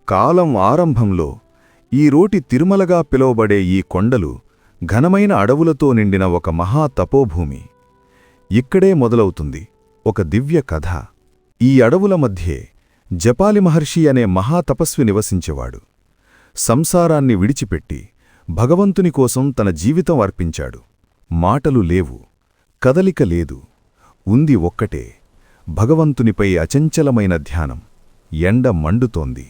కాలం ఆరంభంలో ఈ రోటి తిరుమలగా పిలువబడే ఈ కొండలు ఘనమైన అడవులతో నిండిన ఒక మహా తపోభూమి. ఇక్కడే మొదలవుతుంది ఒక దివ్య కథ. ఈ అడవుల మధ్యే జపాలి మహర్షి అనే మహాతపస్వి నివసించేవాడు. సంసారాన్ని విడిచిపెట్టి భగవంతుని కోసం తన జీవితం అర్పించాడు. మాటలు లేవు, కదలిక లేదు, ఉంది ఒక్కటే భగవంతునిపై అచంచలమైన ధ్యానం. ఎండ మండుతోంది,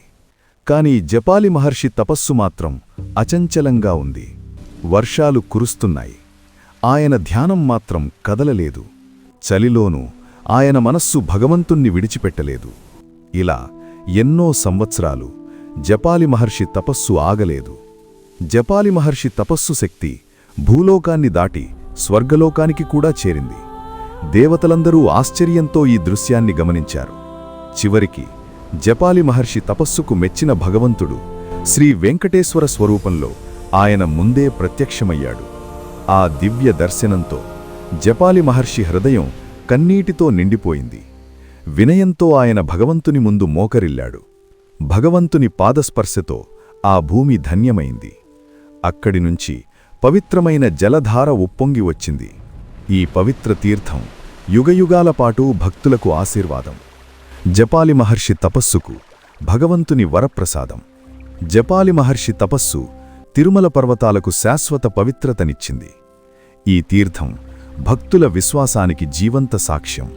కాని జపాలి మహర్షి తపస్సు మాత్రం అచంచలంగా ఉంది. వర్షాలు కురుస్తున్నాయి, ఆయన ధ్యానం మాత్రం కదలలేదు. చలిలోనూ ఆయన మనస్సు భగవంతుణ్ణి విడిచిపెట్టలేదు. ఇలా ఎన్నో సంవత్సరాలు జపాలి మహర్షి తపస్సు ఆగలేదు. జపాలి మహర్షి తపస్సు శక్తి భూలోకాన్ని దాటి స్వర్గలోకానికి కూడా చేరింది. దేవతలందరూ ఆశ్చర్యంతో ఈ దృశ్యాన్ని గమనించారు. చివరికి జపాలి మహర్షి తపస్సుకు మెచ్చిన భగవంతుడు శ్రీ వెంకటేశ్వర స్వరూపంలో ఆయన ముందే ప్రత్యక్షమయ్యాడు. ఆ దివ్య దర్శనంతో జపాలి మహర్షి హృదయం కన్నీటితో నిండిపోయింది. వినయంతో ఆయన భగవంతుని ముందు మోకరిల్లాడు. భగవంతుని పాదస్పర్శతో ఆ భూమి ధన్యమైంది. అక్కడినుంచి పవిత్రమైన జలధార ఉప్పొంగి వచ్చింది. ఈ పవిత్ర తీర్థం యుగయుగాల పాటు భక్తులకు ఆశీర్వాదం. జపాలి మహర్షి తపస్సుకు భగవంతుని వరప్రసాదం. జపాలి మహర్షి తపస్సు తిరుమల పర్వతాలకు శాశ్వత పవిత్రతనిచ్చింది. ఈ తీర్థం భక్తుల విశ్వాసానికి జీవంత సాక్ష్యం.